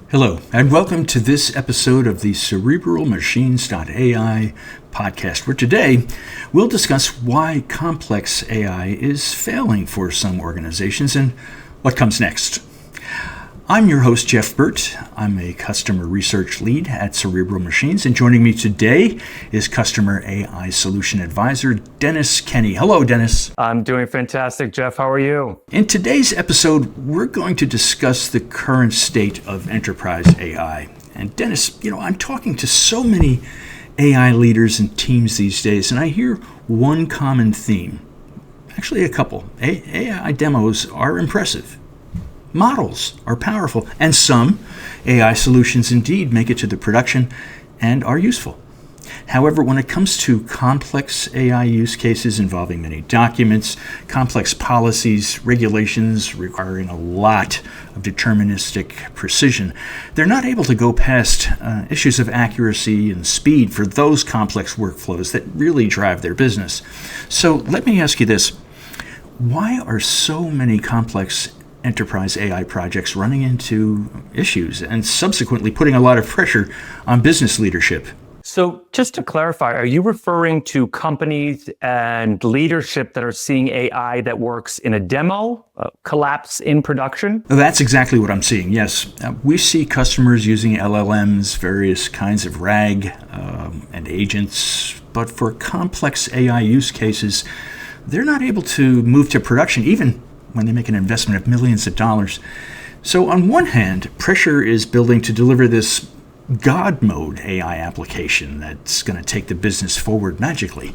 Hello, and welcome to this episode of the CerebralMachines.ai podcast, where today we'll discuss why complex AI is failing for some organizations and what comes next. I'm your host, Jeff Burt. I'm a customer research lead at Cerebral Machines, and joining me today is customer AI solution advisor, Dennis Kenny. Hello, Dennis. I'm doing fantastic, Jeff. How are you? In today's episode, we're going to discuss the current state of enterprise AI. And Dennis, I'm talking to so many AI leaders and teams these days, and I hear one common theme. Actually, a couple. AI demos are impressive. Models are powerful, and some AI solutions indeed make it to the production and are useful. However, when it comes to complex AI use cases involving many documents, complex policies, regulations requiring a lot of deterministic precision, they're not able to go past issues of accuracy and speed for those complex workflows that really drive their business. So let me ask you this. Why are so many complex enterprise AI projects running into issues and subsequently putting a lot of pressure on business leadership? So just to clarify, are you referring to companies and leadership that are seeing AI that works in a demo, collapse in production? That's exactly what I'm seeing, yes. We see customers using LLMs, various kinds of RAG and agents, but for complex AI use cases, they're not able to move to production, even when they make an investment of millions of dollars. So on one hand, pressure is building to deliver this God mode AI application that's going to take the business forward magically.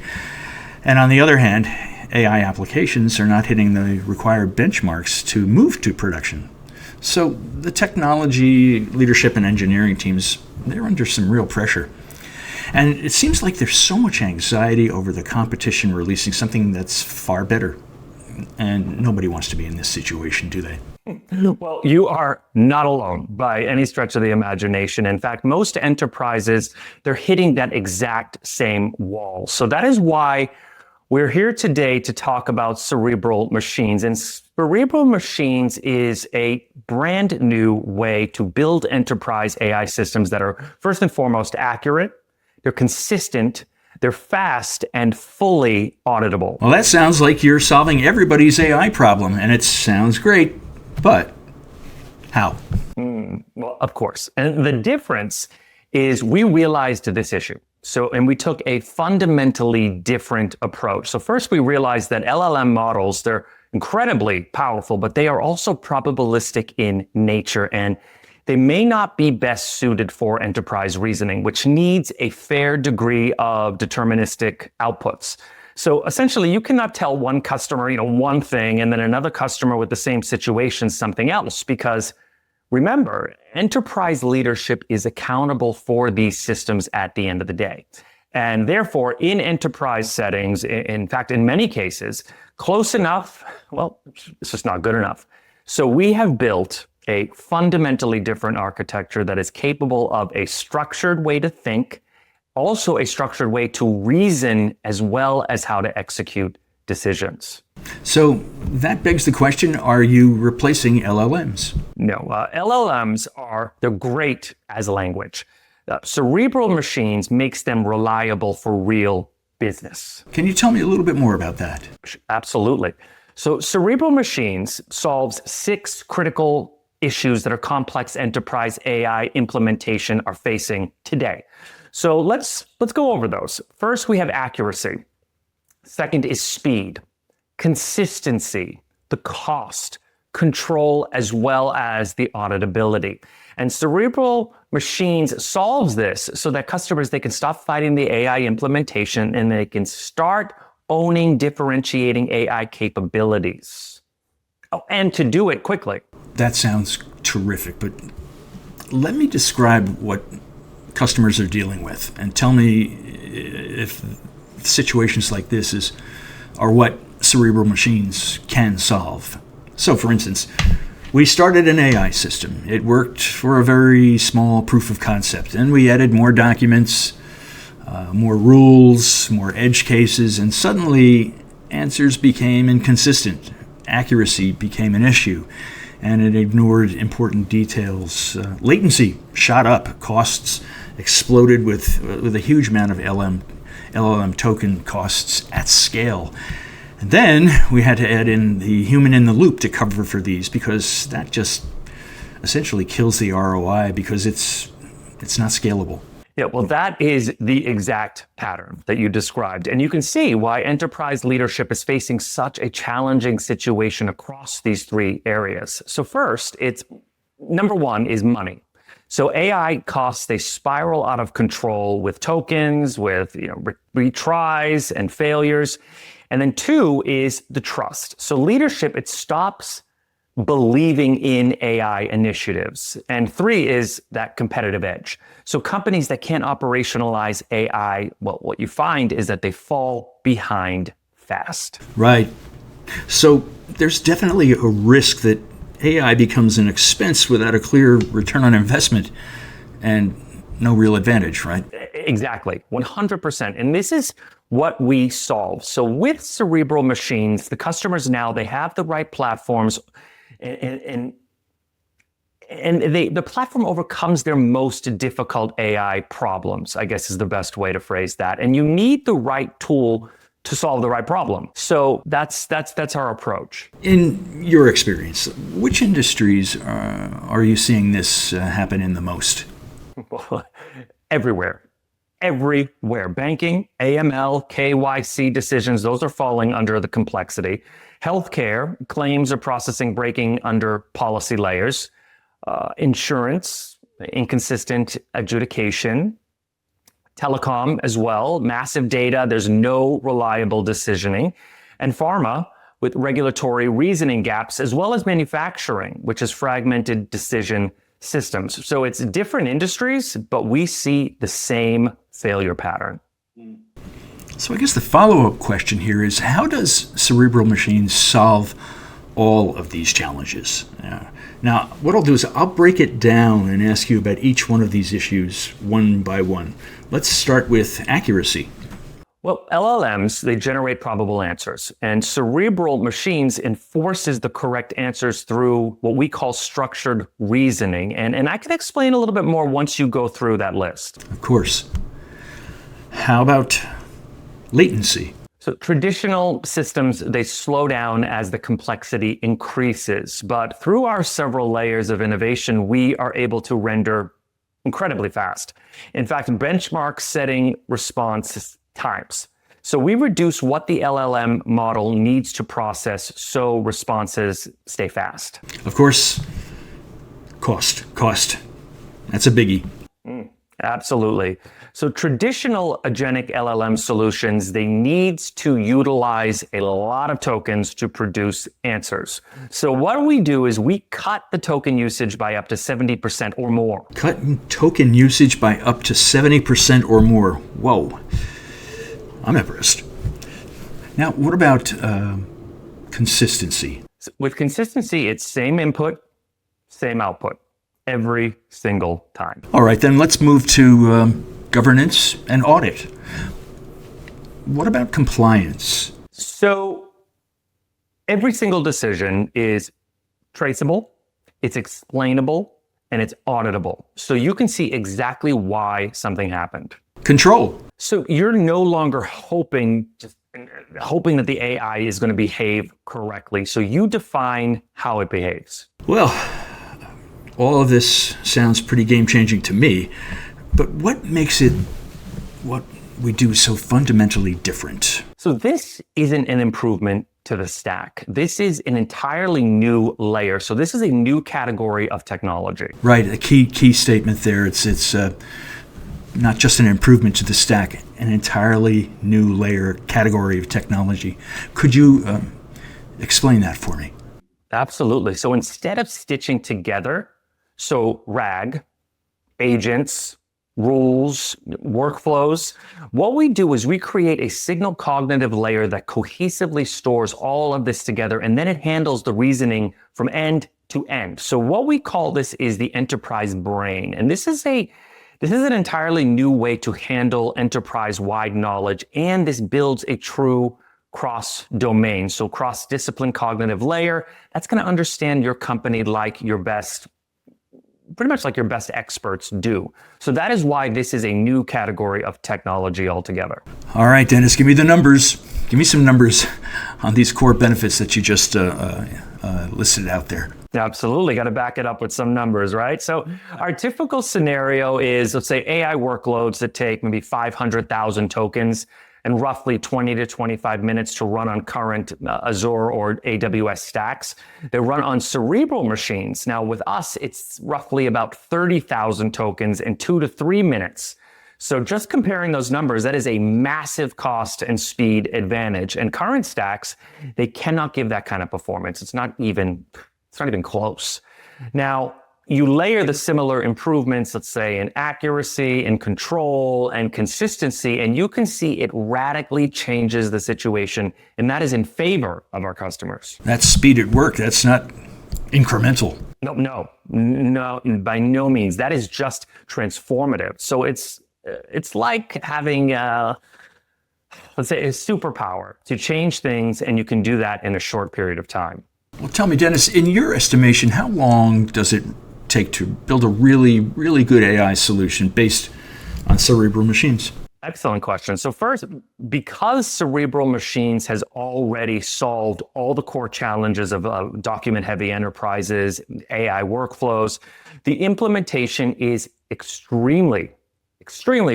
And on the other hand, AI applications are not hitting the required benchmarks to move to production. So the technology, leadership, and engineering teams, they're under some real pressure. And it seems like there's so much anxiety over the competition releasing something that's far better. And nobody wants to be in this situation, do they? Well, you are not alone by any stretch of the imagination. In fact, most enterprises, they're hitting that exact same wall. So that is why we're here today to talk about Cerebral Machines. And Cerebral Machines is a brand new way to build enterprise AI systems that are first and foremost accurate, they're consistent, they're fast and fully auditable. Well, that sounds like you're solving everybody's AI problem, and it sounds great, but how? Well, of course. And the difference is we realized this issue. And we took a fundamentally different approach. So first we realized that LLM models, they're incredibly powerful, but they are also probabilistic in nature, and they may not be best suited for enterprise reasoning, which needs a fair degree of deterministic outputs. So essentially, you cannot tell one customer, one thing, and then another customer with the same situation something else, because remember, enterprise leadership is accountable for these systems at the end of the day. And therefore, in enterprise settings, in fact, in many cases, close enough, well, it's just not good enough. So we have built a fundamentally different architecture that is capable of a structured way to think, also a structured way to reason, as well as how to execute decisions. So that begs the question, are you replacing LLMs? No, LLMs they're great as a language. Cerebral Machines makes them reliable for real business. Can you tell me a little bit more about that? Absolutely. So Cerebral Machines solves 6 critical issues that are complex enterprise AI implementation are facing today. So let's go over those. First, we have accuracy. Second is speed, consistency, the cost, control, as well as the auditability. And Cerebral Machines solves this so that customers, they can stop fighting the AI implementation and they can start owning differentiating AI capabilities. Oh, and to do it quickly. That sounds terrific, but let me describe what customers are dealing with and tell me if situations like this are what Cerebral Machines can solve. So for instance, we started an AI system. It worked for a very small proof of concept, and we added more documents, more rules, more edge cases, and suddenly answers became inconsistent. Accuracy became an issue. and it ignored important details. Latency shot up, costs exploded with a huge amount of LLM token costs at scale. And then we had to add in the human in the loop to cover for these, because that just essentially kills the ROI because it's not scalable. Yeah, well, that is the exact pattern that you described. And you can see why enterprise leadership is facing such a challenging situation across these three areas. So first, it's number one is money. So AI costs, they spiral out of control with tokens, with retries and failures. And then two is the trust. So leadership, it stops believing in AI initiatives. And three is that competitive edge. So companies that can't operationalize AI, well, what you find is that they fall behind fast. Right. So there's definitely a risk that AI becomes an expense without a clear return on investment and no real advantage, right? Exactly, 100%. And this is what we solve. So with Cerebral Machines, the customers now, they have the right platforms, and the platform overcomes their most difficult AI problems, I guess is the best way to phrase that. And you need the right tool to solve the right problem. So that's our approach. In your experience, which industries are you seeing this happen in the most? Everywhere. Banking, AML, KYC decisions, those are falling under the complexity. Healthcare, claims are processing breaking under policy layers. Insurance, inconsistent adjudication. Telecom as well, massive data, there's no reliable decisioning. And pharma, with regulatory reasoning gaps, as well as manufacturing, which is fragmented decision systems. So it's different industries, but we see the same failure pattern. So I guess the follow-up question here is, how does Cerebral Machines solve all of these challenges? Now, what I'll do is I'll break it down and ask you about each one of these issues one by one. Let's start with accuracy. Well, LLMs, they generate probable answers, and Cerebral Machines enforces the correct answers through what we call structured reasoning. And I can explain a little bit more once you go through that list. Of course. How about latency? So traditional systems, they slow down as the complexity increases, but through our several layers of innovation, we are able to render incredibly fast. In fact, benchmark setting response times. So we reduce what the LLM model needs to process so responses stay fast. Of course, cost. That's a biggie. Absolutely. So traditional agentic LLM solutions, they need to utilize a lot of tokens to produce answers. So what we do is we cut the token usage by up to 70% or more. Cut token usage by up to 70% or more. Whoa. I'm impressed. Now, what about consistency? With consistency, it's same input, same output every single time. All right, then let's move to governance and audit. What about compliance? So every single decision is traceable, it's explainable, and it's auditable. So you can see exactly why something happened. Control. So you're no longer hoping that the AI is going to behave correctly. So you define how it behaves. Well, all of this sounds pretty game-changing to me, but what makes it what we do so fundamentally different? So this isn't an improvement to the stack. This is an entirely new layer. So this is a new category of technology. Right, a key statement there. It's not just an improvement to the stack, an entirely new layer, category of technology. Could you explain that for me? Absolutely. So instead of stitching together, so RAG, agents, rules, workflows, what we do is we create a signal cognitive layer that cohesively stores all of this together, and then it handles the reasoning from end to end. So what we call this is the enterprise brain. And this is an entirely new way to handle enterprise-wide knowledge, and this builds a true cross-domain, so cross-discipline cognitive layer. That's going to understand your company like your best, pretty much like your best experts do. So that is why this is a new category of technology altogether. All right, Dennis, give me the numbers. Give me some numbers on these core benefits that you just listed out there. Absolutely. Got to back it up with some numbers, right? So our typical scenario is, let's say, AI workloads that take maybe 500,000 tokens and roughly 20 to 25 minutes to run on current Azure or AWS stacks. They run on Cerebral machines. Now with us, it's roughly about 30,000 tokens in 2 to 3 minutes. So just comparing those numbers, that is a massive cost and speed advantage. And current stacks, they cannot give that kind of performance. It's not even close. Now, you layer the similar improvements, let's say, in accuracy, in control, and consistency, and you can see it radically changes the situation, and that is in favor of our customers. That's speed at work. That's not incremental. No, by no means. That is just transformative. So it's like having, let's say, a superpower to change things, and you can do that in a short period of time. Well, tell me, Dennis, in your estimation, how long does it take to build a really, really good AI solution based on Cerebral Machines? Excellent question. So first, because Cerebral Machines has already solved all the core challenges of document-heavy enterprises, AI workflows, the implementation is extremely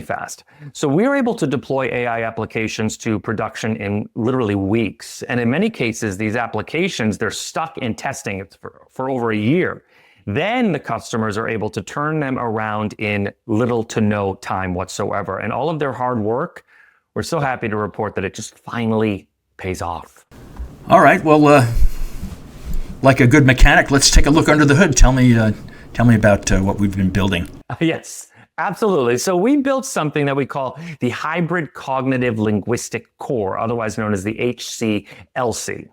fast. So we're able to deploy AI applications to production in literally weeks. And in many cases, these applications, they're stuck in testing for over a year. Then the customers are able to turn them around in little to no time whatsoever. And all of their hard work, we're so happy to report that it just finally pays off. All right. Well, like a good mechanic, let's take a look under the hood. Tell me about what we've been building. Yes. Absolutely. So we built something that we call the Hybrid Cognitive Linguistic Core, otherwise known as the HCLC.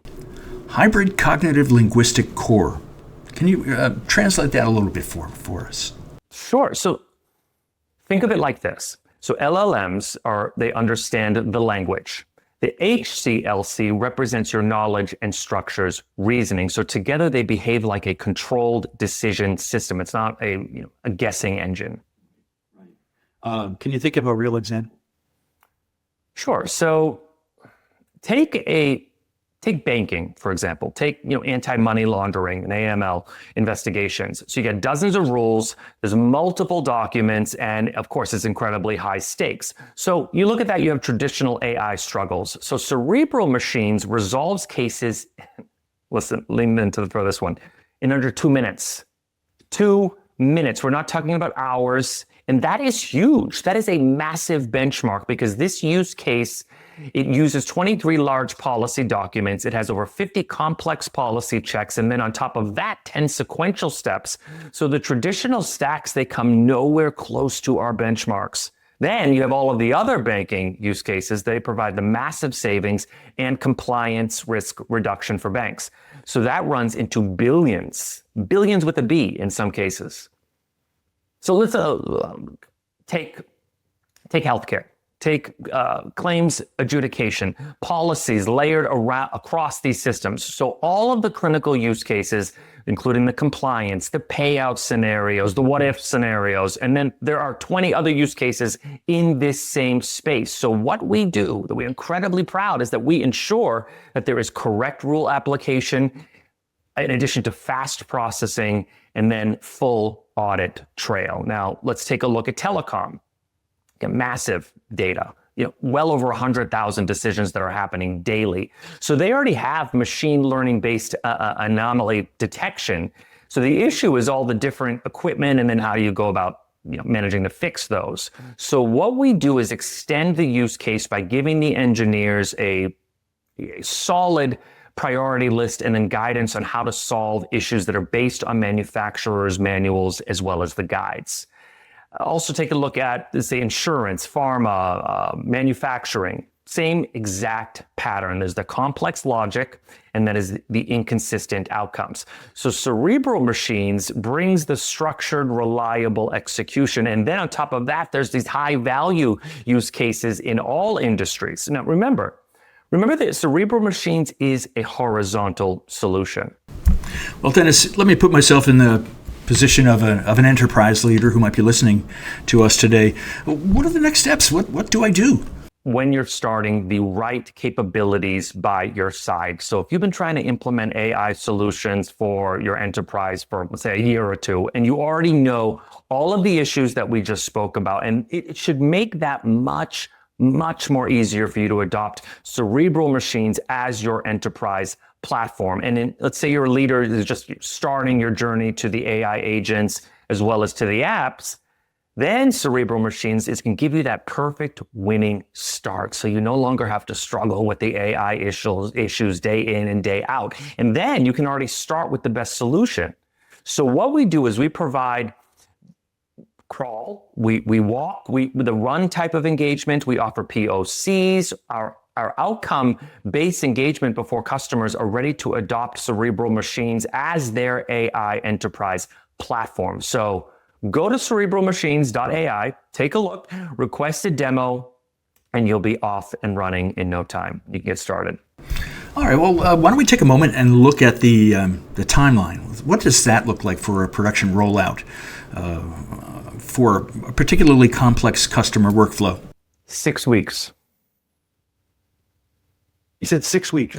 Hybrid Cognitive Linguistic Core. Can you translate that a little bit for us? Sure. So think of it like this. So LLMs they understand the language. The HCLC represents your knowledge and structures reasoning. So together they behave like a controlled decision system. It's not a guessing engine. Can you think of a real example? Sure. So take banking, for example. Take anti-money laundering and AML investigations. So you get dozens of rules, there's multiple documents, and of course it's incredibly high stakes. So you look at that, you have traditional AI struggles. So Cerebral Machines resolves cases, listen, lean into throw this one, in under 2 minutes. 2 minutes. We're not talking about hours. And that is huge. That is a massive benchmark because this use case, it uses 23 large policy documents. It has over 50 complex policy checks. And then on top of that, 10 sequential steps. So the traditional stacks, they come nowhere close to our benchmarks. Then you have all of the other banking use cases. They provide the massive savings and compliance risk reduction for banks. So that runs into billions with a B in some cases. So let's take healthcare, take claims adjudication, policies layered across these systems. So all of the clinical use cases, including the compliance, the payout scenarios, the what-if scenarios, and then there are 20 other use cases in this same space. So what we do, that we're incredibly proud, is that we ensure that there is correct rule application, in addition to fast processing, and then full audit trail. Now, let's take a look at telecom. Get massive data, well over 100,000 decisions that are happening daily. So they already have machine learning-based anomaly detection. So the issue is all the different equipment and then how you go about managing to fix those. So what we do is extend the use case by giving the engineers a solid priority list and then guidance on how to solve issues that are based on manufacturers' manuals as well as the guides. Also take a look at, say, insurance, pharma, manufacturing. Same exact pattern. There's the complex logic, and that is the inconsistent outcomes. So Cerebral Machines brings the structured, reliable execution. And then on top of that, there's these high-value use cases in all industries. Now, remember, Remember that Cerebral Machines is a horizontal solution. Well, Dennis, let me put myself in the position of an enterprise leader who might be listening to us today. What are the next steps? What do I do? When you're starting, the right capabilities by your side. So if you've been trying to implement AI solutions for your enterprise for, let's say, a year or two, and you already know all of the issues that we just spoke about, and it should make that much more easier for you to adopt Cerebral Machines as your enterprise platform. And let's say you're a leader who's just starting your journey to the AI agents as well as to the apps. Then Cerebral Machines can give you that perfect winning start. So you no longer have to struggle with the AI issues day in and day out. And then you can already start with the best solution. So what we do is we provide crawl, we walk, with the run type of engagement, we offer POCs, our outcome-based engagement before customers are ready to adopt Cerebral Machines as their AI enterprise platform. So go to CerebralMachines.ai, take a look, request a demo, and you'll be off and running in no time. You can get started. All right, well, why don't we take a moment and look at the timeline? What does that look like for a production rollout for a particularly complex customer workflow? 6 weeks. You said 6 weeks.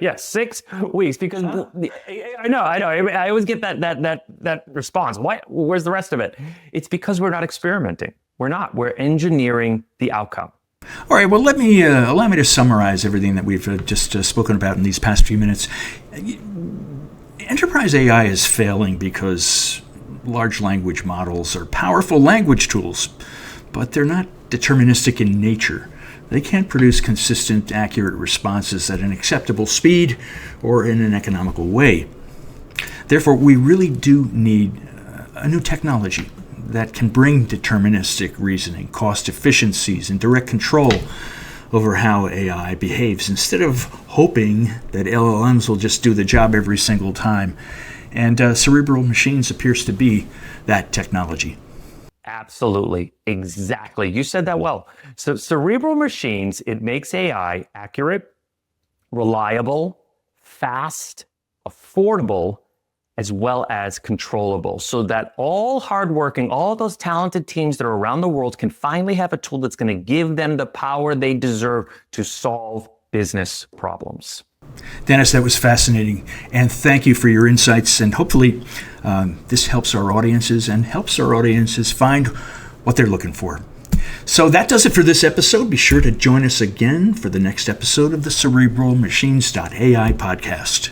Yes, 6 weeks, because I know. I always get that response. Why? Where's the rest of it? It's because we're not experimenting. We're engineering the outcome. All right, well, allow me to summarize everything that we've just spoken about in these past few minutes. Enterprise AI is failing because large language models are powerful language tools, but they're not deterministic in nature. They can't produce consistent, accurate responses at an acceptable speed or in an economical way. Therefore, we really do need a new technology that can bring deterministic reasoning, cost efficiencies, and direct control over how AI behaves, instead of hoping that LLMs will just do the job every single time. And Cerebral Machines appears to be that technology. Absolutely. Exactly. You said that well. So Cerebral Machines, it makes AI accurate, reliable, fast, affordable, as well as controllable, so that all hardworking, all those talented teams that are around the world can finally have a tool that's going to give them the power they deserve to solve business problems. Dennis, that was fascinating, and thank you for your insights, and hopefully this helps our audiences find what they're looking for. So that does it for this episode. Be sure to join us again for the next episode of the CerebralMachines.ai podcast.